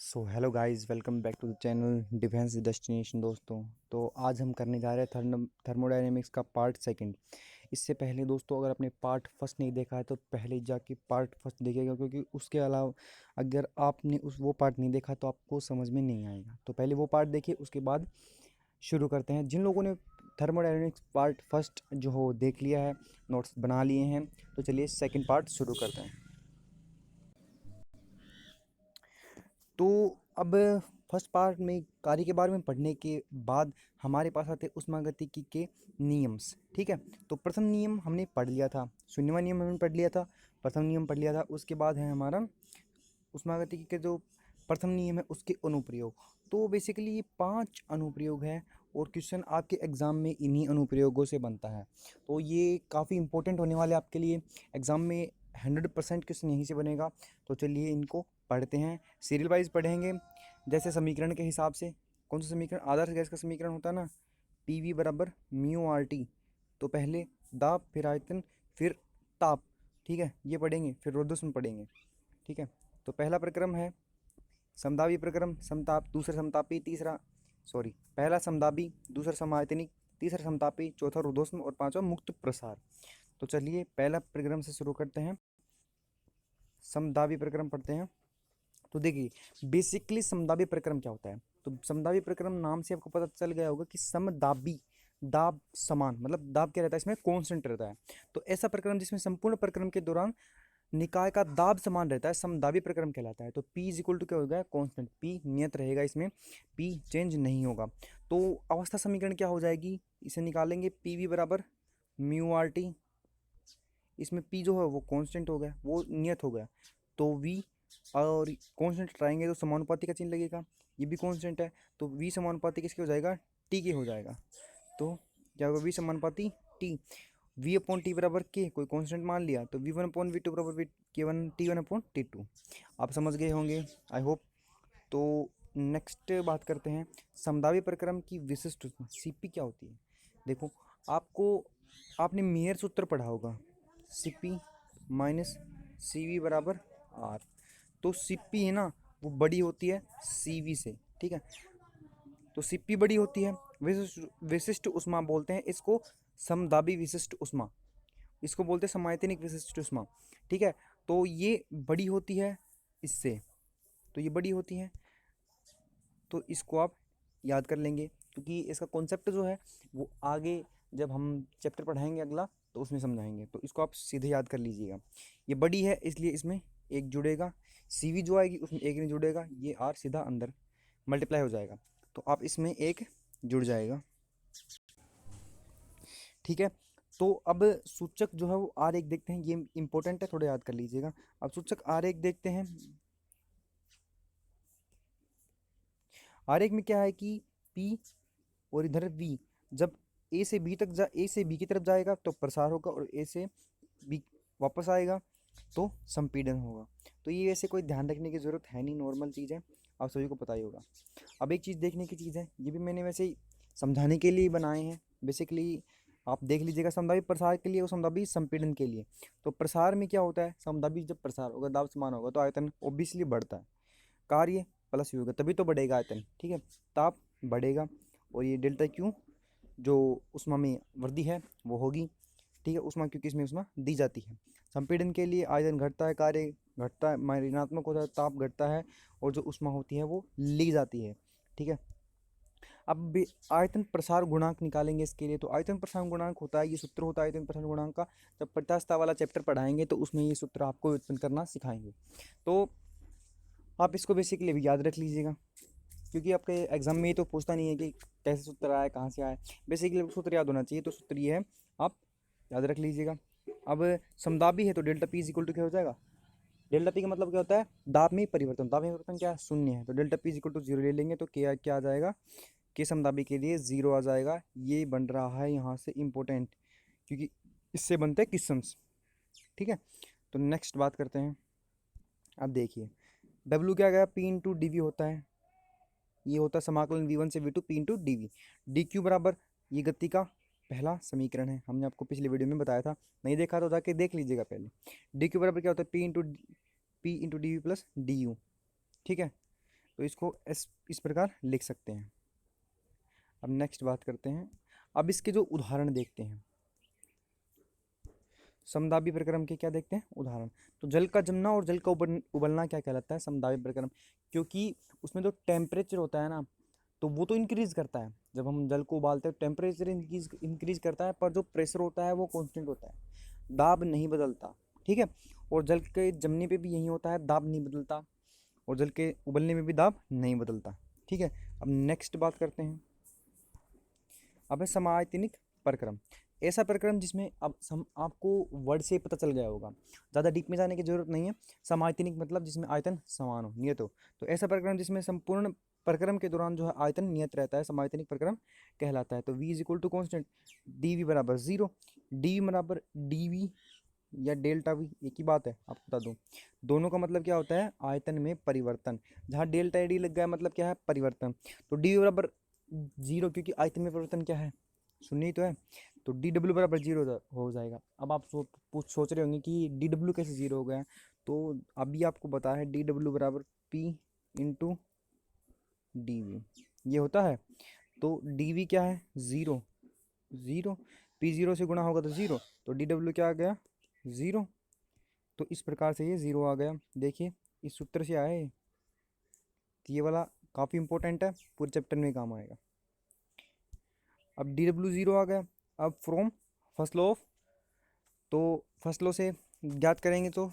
So hello guys, welcome back to the channel defence destination. दोस्तों, तो आज हम करने जा रहे हैं थर्मोडायनेमिक्स का पार्ट सेकंड। इससे पहले दोस्तों, अगर आपने पार्ट फर्स्ट नहीं देखा है तो पहले जाके पार्ट फर्स्ट देखिएगा, क्योंकि उसके अलावा अगर आपने वो पार्ट नहीं देखा तो आपको समझ में नहीं आएगा। तो पहले वो पार्ट देखिए, उसके बाद शुरू करते हैं। जिन लोगों ने थर्मोडायनेमिक्स पार्ट फर्स्ट जो हो देख लिया है, नोट्स बना लिए हैं, तो चलिए सेकेंड पार्ट शुरू करते हैं। तो अब फर्स्ट पार्ट में कार्य के बारे में पढ़ने के बाद हमारे पास आते ऊष्मागतिकी के नियम्स। ठीक है, तो प्रथम नियम हमने पढ़ लिया था, शून्यवा नियम हमने पढ़ लिया था, प्रथम नियम पढ़ लिया था। उसके बाद है हमारा ऊष्मागतिकी के जो प्रथम नियम है उसके अनुप्रयोग। तो बेसिकली ये 5 अनुप्रयोग है और क्वेश्चन आपके एग्ज़ाम में इन्हीं अनुप्रयोगों से बनता है। तो ये काफ़ी इंपॉर्टेंट होने वाले आपके लिए एग्ज़ाम में। 100% क्वेश्चन यहीं से बनेगा। तो चलिए इनको पढ़ते हैं, सीरियल वाइज पढ़ेंगे। जैसे समीकरण के हिसाब से, कौन सा समीकरण? आदर्श गैस का समीकरण होता है ना, पी वी बराबर म्यू आर टी। तो पहले दाब, फिर आयतन, फिर ताप। ठीक है, ये पढ़ेंगे, फिर रोधोष्म पढ़ेंगे। ठीक है, तो पहला प्रक्रम है समदाबी प्रक्रम, समताप, दूसरा समतापी, तीसरा पहला समदाबी, दूसरा समायतनिक, तीसरा समतापी, चौथा रुद्धोष्म और पांचवा मुक्त प्रसार। तो चलिए पहला प्रक्रम से शुरू करते हैं, समदाबी प्रक्रम पढ़ते हैं। तो देखिए बेसिकली समदाबी प्रक्रम क्या होता है। तो समदाबी प्रक्रम नाम से आपको पता चल गया होगा कि समदाबी, दाब समान, मतलब दाब क्या रहता है, इसमें कांस्टेंट रहता है। तो ऐसा प्रक्रम जिसमें संपूर्ण प्रक्रम के दौरान निकाय का दाब समान रहता है समदाबी प्रक्रम कहलाता है। तो P इज इक्वल टू क्या होगा? कांस्टेंट। P नियत रहेगा, इसमें P चेंज नहीं होगा। तो अवस्था समीकरण क्या हो जाएगी, इसे निकालेंगे। पी वी बराबर म्यू आर टी, इसमें P जो है वो कांस्टेंट हो गया, वो नियत हो गया। तो V और कांस्टेंट हटाएंगे तो समानुपाती का चिन्ह लगेगा, ये भी कांस्टेंट है। तो V समानुपाती किसके हो जाएगा? T के हो जाएगा। तो क्या होगा? V समानुपाती T। वी अपॉन टी बराबर के, कोई कांस्टेंट मान लिया, तो v one upon v two बराबर वी के one t one upon T two. आप समझ गए होंगे, आई होप। तो नेक्स्ट बात करते हैं समदाबी प्रक्रम की विशिष्ट सीपी क्या होती है। देखो, आपको आपने मेयर सूत्र पढ़ा होगा, सीपी माइनस सीवी बराबर आर। तो सीपी है ना, वो बड़ी होती है सीवी से। ठीक है, तो सीपी बड़ी होती है। विशिष्ट विशिष्ट उष्मा बोलते हैं इसको, समदाबी विशिष्ट उष्मा, इसको बोलते हैं समायतनिक विशिष्ट उष्मा। ठीक है, तो ये बड़ी होती है इससे, तो ये बड़ी होती है, तो इसको आप याद कर लेंगे, क्योंकि इसका कॉन्सेप्ट जो है वो आगे जब हम चैप्टर पढ़ाएंगे अगला तो उसमें समझाएंगे। तो इसको आप सीधे याद कर लीजिएगा, ये बड़ी है इसलिए इसमें एक जुड़ेगा, सीवी जो आएगी उसमें एक नहीं जुड़ेगा, ये आर सीधा अंदर मल्टीप्लाई हो जाएगा, तो आप इसमें एक जुड़ जाएगा। ठीक है, तो अब सूचक जो है वो आरेख देखते हैं, ये इंपॉर्टेंट है, थोड़ा याद कर लीजिएगा। अब सूचक आरेख देखते हैं। आरेख में क्या है कि P और इधर V, जब ए से बी की तरफ जाएगा तो प्रसार होगा, और ए से बी वापस आएगा तो संपीड़न होगा। तो ये वैसे कोई ध्यान रखने की ज़रूरत है नहीं, नॉर्मल चीज़ है, आप सभी को पता ही होगा। अब एक चीज़ देखने की चीज़ है, ये भी मैंने वैसे ही समझाने के लिए बनाए हैं बेसिकली, आप देख लीजिएगा। समदाबी प्रसार के लिए और समदाबी संपीड़न के लिए। तो प्रसार में क्या होता है, समदाबी जब प्रसार होगा, दाब समान होगा, तो आयतन ओब्वियसली बढ़ता है, कार्य प्लस ही होगा, तभी तो बढ़ेगा आयतन। ठीक है, ताप बढ़ेगा, और ये डेल्टा क्यू जो उष्मा में वृद्धि है वो होगी। ठीक है, उष्मा क्योंकि इसमें उष्मा दी जाती है। संपीड़न के लिए आयतन घटता है, कार्य घटता है, ऋणात्मक होता है, ताप घटता है, और जो उष्मा होती है वो ली जाती है। ठीक है, अब भी आयतन प्रसार गुणांक निकालेंगे इसके लिए। तो आयतन प्रसार गुणांक होता है, ये सूत्र होता है आयतन प्रसार गुणांक का। जब प्रत्यास्थता वाला चैप्टर पढ़ाएंगे तो उसमें ये सूत्र आपको व्युत्पन्न करना सिखाएंगे। तो आप इसको बेसिकली भी याद रख लीजिएगा, क्योंकि आपके एग्जाम में ये तो पूछता नहीं है कि कैसे सूत्र आया, कहाँ से आया, बेसिकली सूत्र याद होना चाहिए। तो सूत्र ये है, आप याद रख लीजिएगा। अब समदाबी है तो delta p is equal to क्या हो जाएगा? डेल्टा पी का मतलब क्या होता है? दाब में परिवर्तन। दाब में परिवर्तन क्या है? शून्य है, तो delta p is equal to zero ले लेंगे, तो क्या क्या आ जाएगा? के समदाबी के लिए जीरो आ जाएगा। ये बन रहा है यहाँ से इम्पोर्टेंट, क्योंकि इससे बनते हैं क्वेश्चंस। ठीक है, तो नेक्स्ट बात करते हैं। अब देखिए डब्ल्यू क्या गया? पी इंटू डी वी होता है, ये होता है समाकलन v1 से v2 p into d v. D q बराबर, ये गति का पहला समीकरण है, हमने आपको पिछले वीडियो में बताया था, नहीं देखा तो जाके देख लीजिएगा पहले। डी क्यू बराबर क्या होता है? p into d v plus d u. ठीक है, तो इसको इस प्रकार लिख सकते हैं। अब नेक्स्ट बात करते हैं, अब इसके जो उदाहरण देखते हैं, समदाबी प्रक्रम के क्या देखते हैं उदाहरण। तो जल का जमना और जल का उबलना क्या कहलाता है, समदाबी प्रक्रम, क्योंकि उसमें जो टेम्परेचर होता है ना, तो वो तो इंक्रीज करता है, जब हम जल को उबालते हैं टेम्परेचर इंक्रीज करता है, पर जो प्रेशर होता है वो कांस्टेंट होता है, दाब नहीं बदलता। ठीक है, और जल के जमने पे भी यही होता है, दाब नहीं बदलता, और जल के उबलने में भी दाब नहीं बदलता। ठीक है, अब नेक्स्ट बात करते हैं, अब है समायतनिक प्रक्रम। ऐसा प्रक्रम जिसमें अब आपको वर्ड से पता चल गया होगा, ज़्यादा डीप में जाने की जरूरत नहीं है। समायतनिक मतलब जिसमें आयतन समान हो, नियत हो। तो ऐसा प्रक्रम जिसमें संपूर्ण प्रक्रम के दौरान जो है आयतन नियत रहता है, समायतनिक प्रक्रम कहलाता है। तो v is equal to constant, d v बराबर जीरो, डी बराबर डी वी या डेल्टा वी, एक ही बात है, आपको बता दूं। दोनों का मतलब क्या होता है, आयतन में परिवर्तन। जहाँ डेल्टा डी लग गया मतलब क्या है, परिवर्तन। तो डी बराबर जीरो, क्योंकि आयतन में परिवर्तन क्या है, शून्य ही तो है। तो डी डब्ल्यू बराबर जीरो हो जाएगा। अब आप सोच रहे होंगे कि डी डब्ल्यू कैसे जीरो हो गया है, तो अभी आपको बताया है डी डब्ल्यू बराबर पी इंटू डी वी, ये होता है। तो डी वी क्या है, ज़ीरो, ज़ीरो, पी ज़ीरो से गुणा होगा तो ज़ीरो, तो डी डब्ल्यू क्या आ गया, ज़ीरो। तो इस प्रकार से ये ज़ीरो आ गया। देखिए इस सूत्र से आया है, तो ये वाला काफ़ी इंपॉर्टेंट है, पूरे चैप्टर में काम आएगा। अब डी डब्ल्यू ज़ीरो आ गया। अब फ्रॉम फर्स्ट लॉ ऑफ, तो फर्स्ट लॉ से ज्ञात करेंगे तो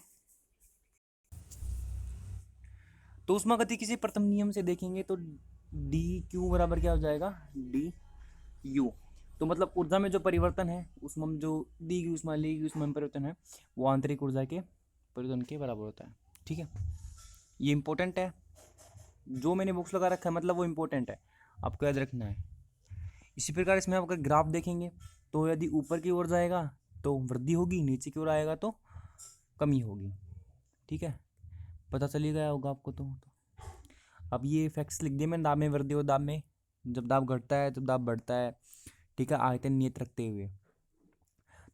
ऊष्मागतिकी से प्रथम नियम से देखेंगे तो डी क्यू बराबर क्या हो जाएगा, डी यू। तो मतलब ऊर्जा में जो परिवर्तन है, ऊष्मा में जो दी गई ऊष्मा ली गई ऊष्मा में परिवर्तन है, वो आंतरिक ऊर्जा के परिवर्तन के बराबर होता है। ठीक है, ये इंपॉर्टेंट है, जो मैंने बुक्स लगा रखा है मतलब वो इंपॉर्टेंट है, आपको याद रखना है। इसी प्रकार इसमें आप अगर ग्राफ देखेंगे तो यदि ऊपर की ओर जाएगा तो वृद्धि होगी, नीचे की ओर आएगा तो कमी होगी। ठीक है, पता चली गया होगा आपको। तो अब ये फैक्ट्स लिख दिए मैंने, दाब में वृद्धि और दाब में, जब दाब घटता है जब दाब बढ़ता है। ठीक है, आयतन नियत रखते हुए,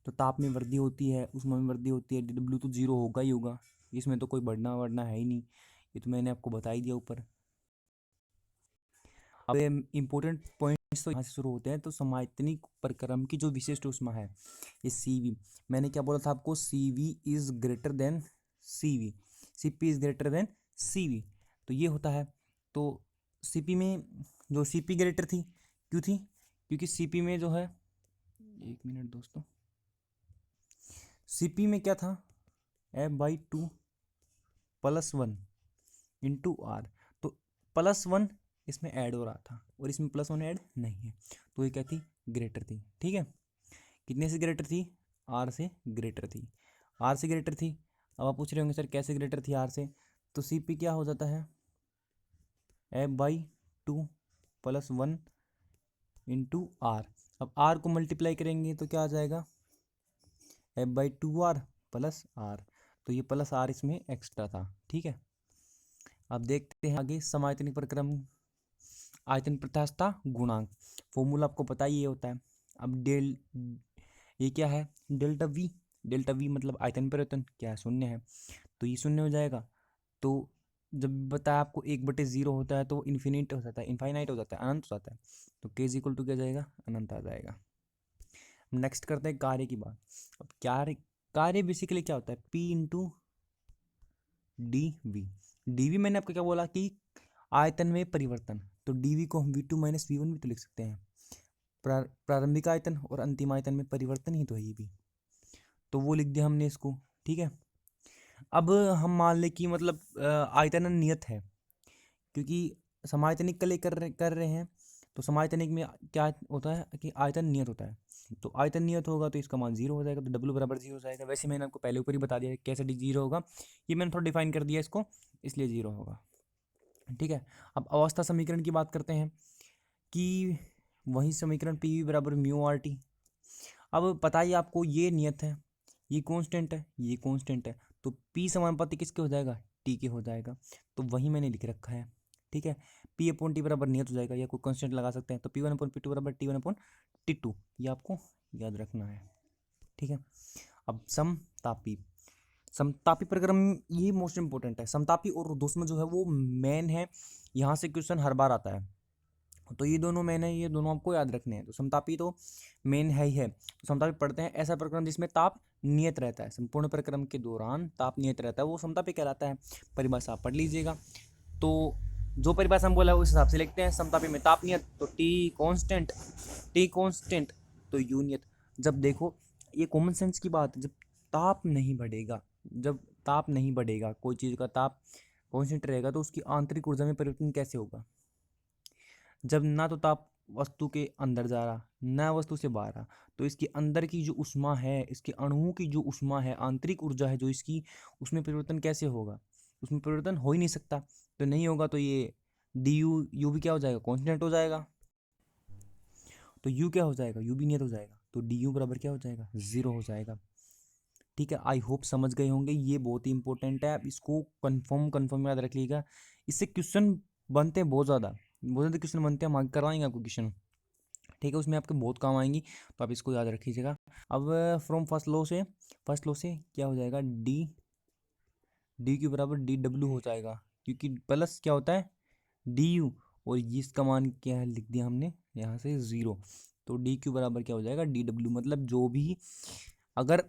तो ताप में वृद्धि होती है, ऊष्मा में वृद्धि होती है, डी डब्ल्यू तो जीरो होगा ही होगा, इसमें तो कोई बढ़ना बढ़ना है ही नहीं, ये तो मैंने आपको बता ही दिया ऊपर। अब इम्पोर्टेंट पॉइंट्स तो यहाँ से शुरू होते हैं। तो समायतनिक प्रक्रम की जो विशिष्ट ऊष्मा है, ये सी वी, मैंने क्या बोला था आपको, C V is greater than C V, C P is greater than C V, तो ये होता है। तो सी पी में जो सी पी ग्रेटर थी, क्यों थी, क्योंकि सी पी में जो है, एक मिनट दोस्तों, सी पी में क्या था, f by two plus one into r, तो प्लस वन इसमें ऐड हो रहा था और इसमें प्लस वन ऐड नहीं है, तो ये क्या थी, ग्रेटर थी। ठीक है, कितने से ग्रेटर थी, आर से ग्रेटर थी, आर से ग्रेटर थी। अब आप पूछ रहे होंगे सर कैसे ग्रेटर थी आर से, तो सी पी क्या हो जाता है, f by two plus one into r. अब आर को मल्टीप्लाई करेंगे तो क्या आ जाएगा, f by two r plus r, तो ये प्लस आर इसमें एक्स्ट्रा था। ठीक है, अब देखते हैं आगे, समायतनिक प्रक्रम, आयतन प्रत्यास्थता गुणांक, फॉर्मूला आपको पता ही ये होता है। अब ये क्या है, डेल्टा वी, डेल्टा वी मतलब आयतन परिवर्तन क्या है, शून्य है, तो ये शून्य हो जाएगा। तो जब बताया आपको 1/0 होता है तो इन्फिनिट हो जाता है, इनफाइनाइट हो जाता है, अनंत हो जाता है, तो के इज इक्वल टू क्या जाएगा, अनंत आ जाएगा। नेक्स्ट करते हैं कार्य की बात। अब कार्य बेसिकली क्या होता है, p into d v. D v मैंने आपको क्या बोला कि आयतन में परिवर्तन, तो डी वी को हम v two minus v one भी तो लिख सकते हैं, प्रारंभिक आयतन और अंतिम आयतन में परिवर्तन ही तो है ये भी, तो वो लिख दिया हमने इसको। ठीक है, अब हम मान लें कि मतलब आयतन नियत है, क्योंकि समायतनिक का लेकर कर रहे हैं, तो समायतनिक में क्या होता है कि आयतन नियत होता है, तो आयतन नियत होगा तो इसका मान जीरो हो जाएगा, तो डब्ल्यू बराबर जीरो हो जाएगा। वैसे मैंने आपको पहले ऊपर ही बता दिया कैसे डी जीरो होगा, ये मैंने थोड़ा डिफाइन कर दिया इसको, इसलिए जीरो होगा। ठीक है, अब अवस्था समीकरण की बात करते हैं कि वही समीकरण पी वी बराबर म्यू आर टी। अब पता ही आपको ये नियत है, ये कांस्टेंट है, ये कांस्टेंट है, तो पी समानुपाती किसके हो जाएगा, टी के हो जाएगा, तो वही मैंने लिख रखा है। ठीक है, पी अपॉन टी बराबर नियत हो जाएगा, या कोई कांस्टेंट लगा सकते हैं, तो P one upon P two बराबर T one upon T two, ये आपको याद रखना है। ठीक है, अब समतापी, समतापी प्रक्रम ये मोस्ट इंपॉर्टेंट है। समतापी और ऊर्ध्वश्म जो है वो मेन है, यहाँ से क्वेश्चन हर बार आता है। तो ये दोनों मेन है, ये दोनों आपको याद रखने हैं। तो समतापी तो मेन है ही है। तो समतापी पढ़ते हैं, ऐसा प्रक्रम जिसमें ताप नियत रहता है, संपूर्ण प्रक्रम के दौरान ताप नियत रहता है, वो समतापी कहलाता है। परिभाषा आप पढ़ लीजिएगा। तो जो परिभाषा हम बोला उस हिसाब से लिखते हैं। समतापी में ताप नियत तो टी कांस्टेंट तो यू नियत। जब देखो ये कॉमन सेंस की बात है, जब ताप नहीं बढ़ेगा, जब ताप नहीं बढ़ेगा, कोई चीज़ का ताप कांस्टेंट रहेगा तो उसकी आंतरिक ऊर्जा में परिवर्तन कैसे होगा? जब ना तो ताप वस्तु के अंदर जा रहा ना वस्तु से बाहर आ, तो इसके अंदर की जो ऊष्मा है, इसके अणुओं की जो ऊष्मा है, आंतरिक ऊर्जा है जो इसकी, उसमें परिवर्तन कैसे होगा? उसमें परिवर्तन हो ही नहीं सकता। तो नहीं होगा तो ये डी यू भी क्या हो जाएगा? कॉन्स्टेंट हो जाएगा। तो यू क्या हो जाएगा? यू भी नियत हो जाएगा। तो डी यू बराबर क्या हो जाएगा? 0 हो जाएगा। ठीक है, आई होप समझ गए होंगे। ये बहुत ही इंपॉर्टेंट है, आप इसको कन्फर्म याद रख लीजिएगा। इससे क्वेश्चन बनते हैं बहुत ज़्यादा क्वेश्चन बनते हैं, हम आगे करवाएंगे आपको क्वेश्चन। ठीक है, उसमें आपके बहुत काम आएंगी, तो आप इसको याद रख लीजिएगा। अब फ्रॉम फर्स्ट लॉ से क्या हो जाएगा? डी क्यू बराबर डी डब्ल्यू हो जाएगा, क्योंकि प्लस क्या होता है? डी यू, और इसका मान क्या है लिख दिया हमने यहाँ से 0। तो डी क्यू बराबर क्या हो जाएगा? D W. मतलब जो भी अगर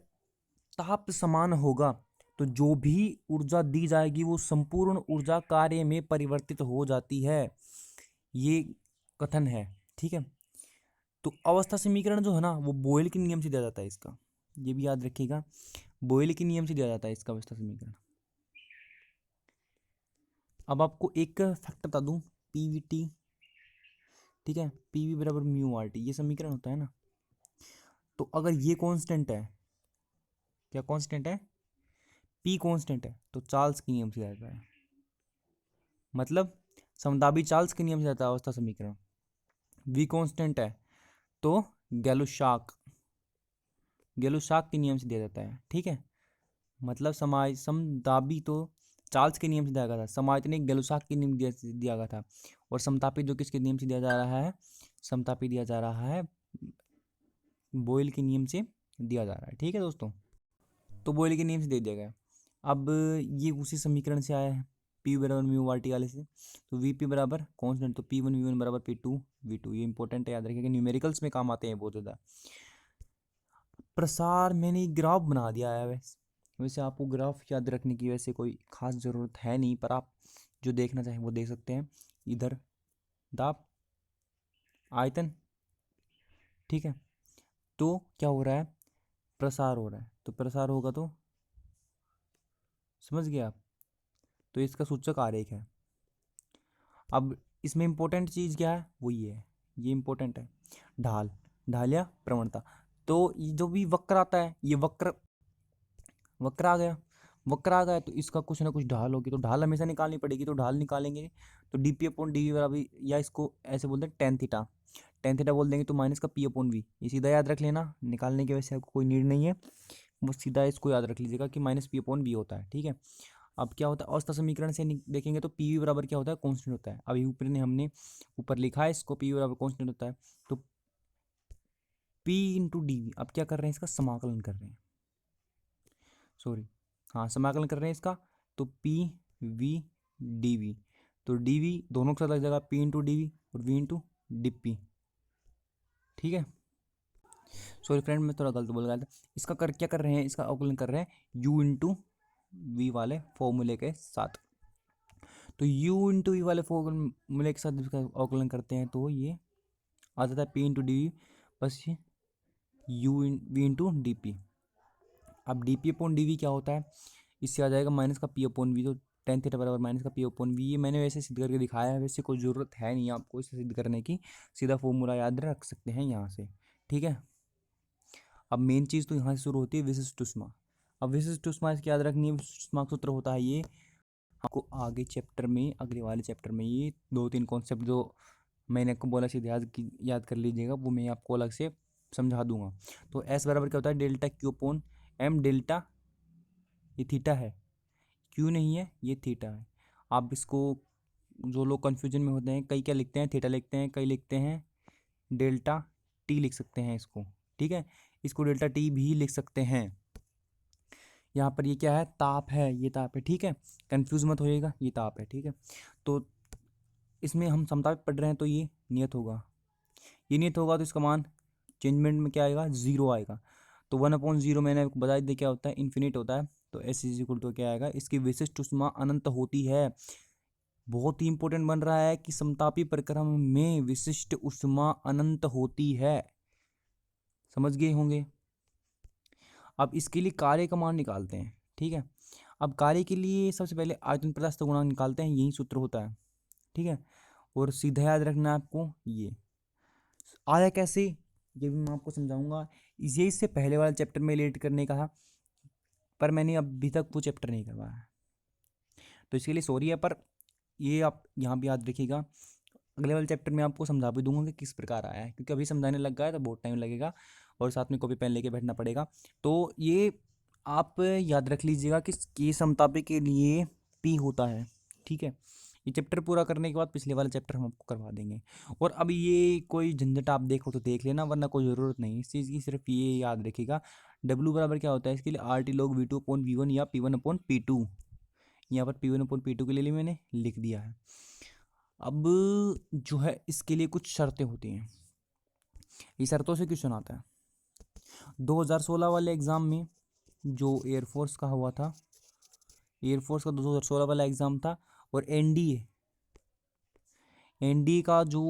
ताप समान होगा तो जो भी ऊर्जा दी जाएगी वो संपूर्ण ऊर्जा कार्य में परिवर्तित हो जाती है, ये कथन है। ठीक है, तो अवस्था समीकरण जो है ना वो बोयल के नियम से दिया जाता है इसका, ये भी याद रखिएगा। बोयल के नियम से दिया जाता है इसका अवस्था समीकरण। अब आपको एक फैक्ट बता दूं, पीवीटी, ठीक है, पीवी बराबर म्यू आर टी, ये समीकरण होता है ना। तो अगर ये कांस्टेंट है, क्या कांस्टेंट है? पी कांस्टेंट है, तो चार्ल्स के नियम से आता है। मतलब समदाबी चार्ल्स के नियम से आता है अवस्था समीकरण। वी कांस्टेंट है तो गैलुशाक के नियम से दिया जाता है। ठीक है, मतलब समदाबी तो चार्ल्स के नियम से दिया गया था, समायतनिक ने गैलुशाक के नियम दिया गया था। और समतापी जो किसके नियम से दिया जा रहा है? समतापी दिया जा रहा है बोयल के नियम से दिया जा रहा है। ठीक है दोस्तों, तो बोयल के नियम से दे दिया गया। अब ये उसी समीकरण से आया है, पी बराबर म्यू आर टी वाले से। तो वी पी बराबर कॉन्स्टेंट, तो पी वन वी वन बराबर पी टू वी टू। ये इंपॉर्टेंट है, याद रखिएगा, न्यूमेरिकल्स में काम आते हैं बहुत ज़्यादा। प्रसार मैंने एक ग्राफ बना दिया है। वैसे आपको ग्राफ याद रखने की वैसे कोई खास ज़रूरत है नहीं, पर आप जो देखना चाहें वो देख सकते हैं। इधर दाब, आयतन, ठीक है, तो क्या हो रहा है? प्रसार हो रहा है। तो प्रसार होगा तो समझ गए आप। तो इसका सूचक आरेख है। अब इसमें इंपॉर्टेंट चीज़ क्या है? वो ये इंपॉर्टेंट है, ढाल या प्रवणता। तो ये जो भी वक्र आता है, ये वक्र आ गया तो इसका कुछ ना कुछ ढाल होगी, तो ढाल हमेशा निकालनी पड़ेगी। तो ढाल निकालेंगे तो d P upon D v बराबर, या इसको ऐसे बोलते हैं टेन थीटा बोल देंगे, तो माइनस का पी अपॉन वी। ये सीधा याद रख लेना, निकालने के वैसे आपको कोई नीड नहीं है, वो सीधा इसको याद रख लीजिएगा कि माइनस पी अपॉन वी होता है। ठीक है, अब क्या होता है अवस्था समीकरण से देखेंगे तो पी वी बराबर क्या होता है? कांस्टेंट होता है। अभी ऊपर ने हमने ऊपर लिखा है इसको, पी वी बराबर कांस्टेंट होता है। तो पी इंटू डी वी, अब क्या कर रहे हैं? इसका समाकलन कर रहे हैं, सॉरी, हाँ समाकलन कर रहे हैं इसका। तो पी वी डी वी, तो डी वी दोनों के साथ लग जाएगा पी इंटू डी वी और वी इंटू डी पी। ठीक है, सॉरी फ्रेंड, मैं थोड़ा गलत बोल रहा था। इसका क्या कर रहे हैं? इसका अवकलन कर रहे हैं यू इंटू वी वाले फॉर्मूले के साथ। तो यू इंटू वी वाले फॉर्मूले के साथ इसका अवकलन करते हैं तो ये आ जाता है पी इंटू डी वी, बस ये U V into D P. अब D P upon D V क्या होता है? इससे आ जाएगा माइनस का पी अपॉन वी, तो टेन थीटा बराबर माइनस का पी अपॉन वी। ये मैंने वैसे सिद्ध करके दिखाया है, वैसे कोई ज़रूरत है नहीं आपको इसे सिद्ध करने की, सीधा फॉर्मूला याद रख सकते हैं यहाँ से। ठीक है, अब मेन चीज़ तो यहाँ से शुरू होती है विशिष्ट ऊष्मा। अब विशिष्ट ऊष्मा इसकी याद रखनी है, विशिष्ट ऊष्मा का सूत्र होता है ये, आपको आगे चैप्टर में, अगले वाले चैप्टर में ये 2-3 कॉन्सेप्ट जो मैंने आपको बोला सीधे याद कर लीजिएगा, वो मैं आपको अलग से समझा दूंगा। तो एस बराबर क्या होता है? Delta q upon m. Delta ये थीटा है, क्यू नहीं है, ये थीटा है। आप इसको, जो लोग कन्फ्यूजन में होते हैं, कई क्या लिखते हैं? थीटा लिखते हैं, कई लिखते हैं डेल्टा टी लिख सकते हैं इसको। ठीक है, इसको डेल्टा टी भी लिख सकते हैं। यहाँ पर ये क्या है, ताप है, ये ताप है, ठीक है, कंफ्यूज मत होइएगा, ये ताप है, ठीक है। तो इसमें हम समताप पढ़ रहे हैं तो ये नियत होगा, ये नियत होगा तो इसका मान चेंजमेंट में क्या आएगा, जीरो आएगा। तो 1/0 मैंने आपको बता दिया क्या होता है, इन्फिनिट होता है। तो एस इज इक्वल टू क्या आएगा, इसकी विशिष्ट ऊष्मा अनंत होती है। बहुत ही इंपॉर्टेंट बन रहा है कि समतापी प्रक्रम में विशिष्ट ऊष्मा अनंत होती है, समझ गए होंगे। अब इसके लिए कार्य का मान निकालते हैं, ठीक है। अब कार्य के लिए सबसे पहले आयतन प्रत्यास्थ गुणांक निकालते हैं, यही सूत्र होता है, ठीक है। और सीधा याद रखना है आपको, ये आया कैसे ये भी मैं आपको समझाऊंगा। ये इससे पहले वाले चैप्टर में रिलेट करने का, पर मैंने अभी तक वो चैप्टर नहीं करवाया, तो इसके लिए सॉरी है। पर ये आप यहाँ भी याद रखिएगा, अगले वाले चैप्टर में आपको समझा भी दूंगा कि किस प्रकार आया है, क्योंकि अभी समझाने लग गया है तो बहुत टाइम लगेगा और साथ में कॉपी पेन लेके बैठना पड़ेगा। तो ये आप याद रख लीजिएगा कि के समतापी के लिए पी होता है, ठीक है। ये चैप्टर पूरा करने के बाद पिछले वाला चैप्टर हम आपको करवा देंगे। और अब ये कोई झंझट आप देखो तो देख लेना, वरना कोई ज़रूरत नहीं इस चीज़ की, सिर्फ ये याद रखिएगा डब्ल्यू बराबर क्या होता है इसके लिए, आर टी लॉग V2/V1 या P1/P2। यहाँ पर P1/P2 के लिए मैंने लिख दिया है। अब जो है इसके लिए कुछ शर्तें होती हैं, ये शर्तों से क्वेश्चन आता है 2016 वाले एग्ज़ाम में, जो एयरफोर्स का हुआ था, एयरफोर्स का 2016 वाला एग्ज़ाम था। और एनडीए का जो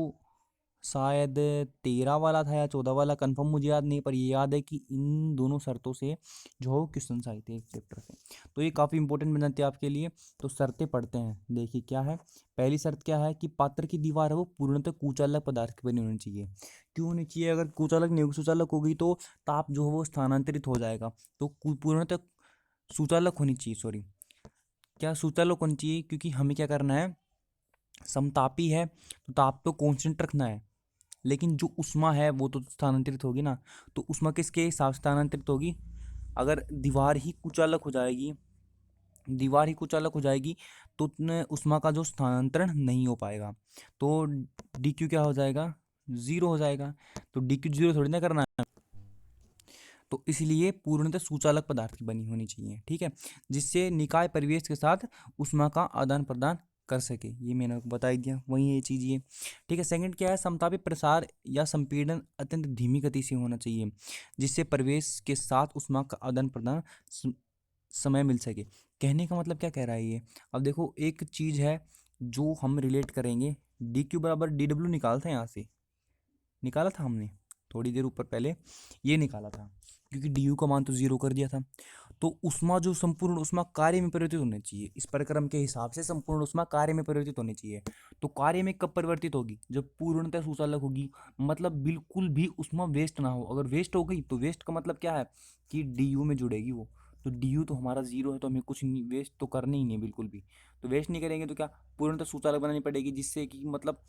शायद 13 वाला था या 14 वाला, कंफर्म मुझे याद नहीं, पर ये याद है कि इन दोनों शर्तों से जो है क्वेश्चन आए थे एक चैप्टर से। तो ये काफ़ी इंपॉर्टेंट बन जाती है आपके लिए। तो शर्तें पढ़ते हैं, देखिए क्या है। पहली शर्त क्या है कि पात्र की दीवार है वो पूर्णतः कुचालक पदार्थ की बनी होनी चाहिए। क्यों होनी चाहिए, अगर कुचालक नहीं सुचालक होगी तो ताप जो है वो स्थानांतरित हो जाएगा। तो पूर्णतः सुचालक होनी चाहिए, सॉरी, क्या सुचालक होनी चाहिए, क्योंकि हमें क्या करना है, समतापी है तो ताप को कांस्टेंट रखना है, लेकिन जो उष्मा है वो तो स्थानांतरित होगी ना। तो उष्मा किसके हिसाब से स्थानांतरित होगी, अगर दीवार ही कुचालक हो जाएगी, दीवार ही कुचालक हो जाएगी तो उष्मा का जो स्थानांतरण नहीं हो पाएगा। तो डी क्यू क्या हो जाएगा, जीरो हो जाएगा। तो डी क्यू जीरो थोड़ी ना करना है, तो इसलिए पूर्णतः सुचालक पदार्थ की बनी होनी चाहिए, ठीक है, जिससे निकाय परिवेश के साथ ऊष्मा का आदान प्रदान कर सके। ये मैंने आपको बता ही दिया, वही ये चीज़ ये, ठीक है। सेकंड क्या है, समतापी प्रसार या संपीड़न अत्यंत धीमी गति से होना चाहिए, जिससे परिवेश के साथ ऊष्मा का आदान प्रदान समय मिल सके। कहने का मतलब क्या कह रहा है ये, अब देखो एक चीज़ है जो हम रिलेट करेंगे, डी क्यू बराबर डी डब्ल्यू निकालते हैं, यहाँ से निकाला था हमने थोड़ी देर ऊपर पहले, ये निकाला था, क्योंकि डी यू का मान तो जीरो कर दिया था। तो उष्मा जो संपूर्ण उष्मा कार्य में परिवर्तित होनी चाहिए, इस प्रक्रम के हिसाब से संपूर्ण उष्मा कार्य में परिवर्तित होनी चाहिए। तो कार्य में कब परिवर्तित होगी, जब पूर्णतः सुचालक होगी, मतलब बिल्कुल भी उष्मा वेस्ट ना हो। अगर वेस्ट हो गई तो वेस्ट का मतलब क्या है कि डी यू में जुड़ेगी वो, तो डी यू तो हमारा जीरो है, तो हमें कुछ नहीं वेस्ट तो करना ही नहीं है बिल्कुल भी। तो वेस्ट नहीं करेंगे तो क्या, पूर्णतः सुचालक बनानी पड़ेगी, जिससे कि मतलब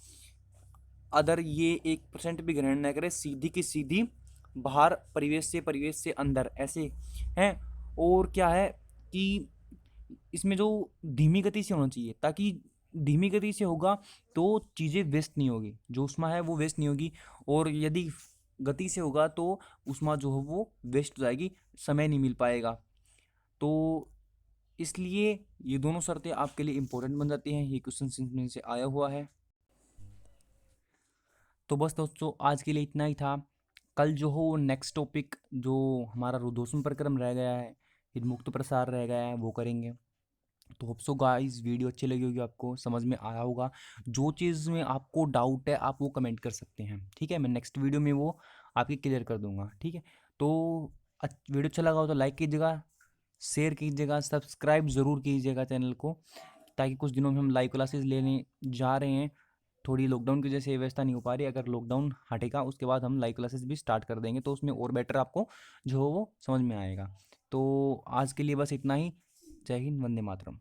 अदर ये 1% भी ग्रहण न करे, सीधी की सीधी बाहर परिवेश से अंदर ऐसे हैं। और क्या है कि इसमें जो धीमी गति से होना चाहिए, ताकि धीमी गति से होगा तो चीज़ें वेस्ट नहीं होगी, जो उष्मा है वो वेस्ट नहीं होगी। और यदि गति से होगा तो उष्मा जो है वो वेस्ट हो जाएगी, समय नहीं मिल पाएगा। तो इसलिए ये दोनों शर्तें आपके लिए इंपॉर्टेंट बन जाती हैं, ये क्वेश्चन में से आया हुआ है। तो बस दोस्तों आज के लिए इतना ही था। कल जो हो नेक्स्ट टॉपिक जो हमारा रुद्धोष्म प्रक्रम रह गया है, फिर मुक्त प्रसार रह गया है, वो करेंगे। तो होप सो गाइस वीडियो अच्छी लगी होगी, आपको समझ में आया होगा। जो चीज़ में आपको डाउट है आप वो कमेंट कर सकते हैं, ठीक है, मैं नेक्स्ट वीडियो में वो आपकी क्लियर कर दूंगा, ठीक है। तो वीडियो अच्छा लगा हो तो लाइक कीजिएगा, शेयर कीजिएगा, सब्सक्राइब ज़रूर कीजिएगा चैनल को, ताकि कुछ दिनों में हम लाइव क्लासेस लेने जा रहे हैं। थोड़ी लॉकडाउन की वजह से व्यवस्था नहीं हो पा रही, अगर लॉकडाउन हटेगा उसके बाद हम लाइव क्लासेस भी स्टार्ट कर देंगे, तो उसमें और बेटर आपको जो वो समझ में आएगा। तो आज के लिए बस इतना ही। जय हिंद, वंदे मातरम।